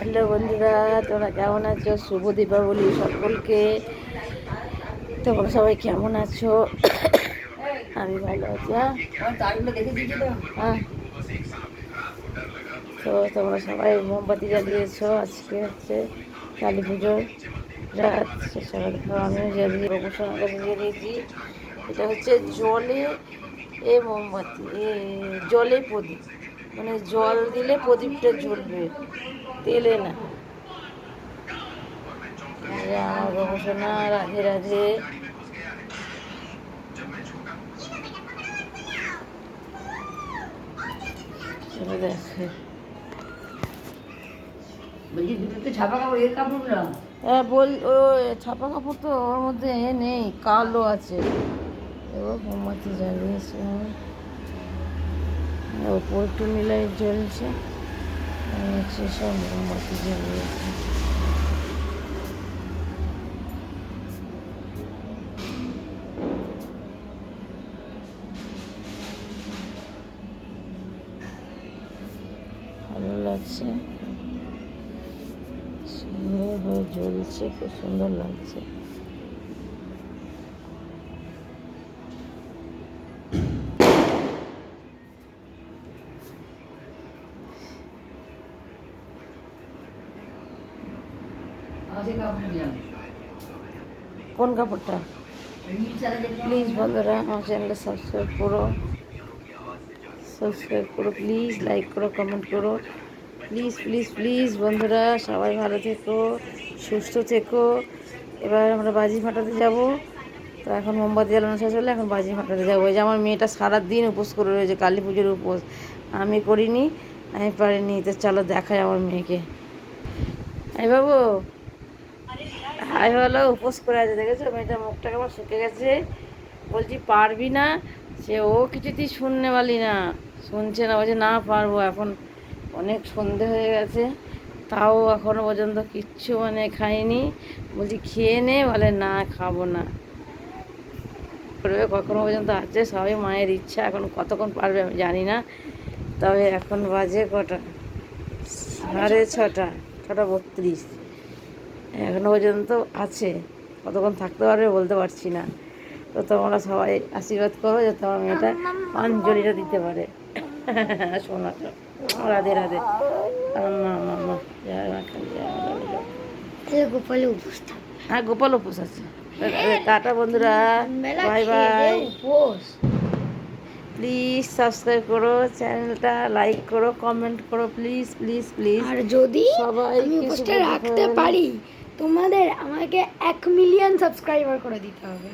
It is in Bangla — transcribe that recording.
হ্যালো বন্ধুরা, তোমরা কেমন আছো? শুভ দীপাবলি সকলকে। তোমরা সবাই কেমন আছো? আমি ভালো আছি। হ্যাঁ, তো তোমরা সবাই মোমবাতি জ্বালিয়েছো। আজকে হচ্ছে কালী পুজোর রাত। সকাল আমিও জ্বালিয়ে গোপুসোনার কাছে জ্বালিয়েছি। এটা হচ্ছে জলে মোমবাতি, জলে প্রদীপ, মানে জল দিলে প্রদীপটা জ্বলবে, তেলে না। আমার গবেষণা, রাধে রাধে। চলো দেখে। বলছি দুটো ছাপা কাপড়, এর কাপড়গুলো হ্যাঁ ও ছাপা কাপড় তো ওর মধ্যে নেই, কালো আছে। এবার মোমবাতি জ্বালিয়েছে, ওপর একটু নীলাই জ্বলছে, নিচে সব মোমবাতি জ্বালিয়েছে। ভালো লাগছে, সুন্দর হয়ে জ্বলছে, খুব সুন্দর লাগছে। কোন কাপড়টা? প্লিজ বন্ধুরা আমার চ্যানেলটা সাবস্ক্রাইব করো, প্লিজ লাইক করো, কমেন্ট করো, প্লিজ প্লিজ প্লিজ বন্ধুরা। সবাই ভালো থেকো, সুস্থ থেকো। এবার আমরা বাজি ফাটাতে যাব। তো এখন মোমবাতি জ্বালানো শেষ হলে এখন বাজি ফাটাতে যাবো। ওই যে আমার মেয়েটা সারাদিন উপোস করে রয়েছে, কালী পুজোর উপোস। আমি করিনি, আমি পারিনি। তো চলো দেখাই আমার মেয়েকে। এই বাবু, হাই বলো। উপোস করে আছে, দেখেছো মেয়েটা মুখটা কেমন শুকে গেছে। বলছি পারবি না, সে ও কিছুতেই শুনতে পারলি না, শুনছে না। বলছে না পারবো, এখন অনেক সন্ধে হয়ে গেছে, তাও এখনো পর্যন্ত কিচ্ছু মানে খাইনি। বলছি খেয়ে নে, বলে না খাবো না। করবে কখনো পর্যন্ত আছে, সবাই মায়ের ইচ্ছা। এখন কতক্ষণ পারবে আমি জানি না, তবে এখন বাজে কটা, 6:30, 6:32। এখনো পর্যন্ত আছে, কতক্ষণ থাকতে পারবে বলতে পারছি না। তো তোমরা সবাই আশীর্বাদ করো যাতে আমার মেয়েটা অঞ্জলিটা দিতে পারে। শোনাটা রাধে রাধে। মা গোপাল উপোস, হ্যাঁ গোপাল উপোস আছে। টাটা বন্ধুরা, বাই বাই। প্লিজ সাবস্ক্রাইব করো চ্যানেলটা, লাইক করো, কমেন্ট করো, প্লিজ প্লিজ প্লিজ। আর যদি সবাই আমি উপোসটা রাখতে পারি, তোমাদের আমাকে 1 মিলিয়ন সাবস্ক্রাইবার করে দিতে হবে।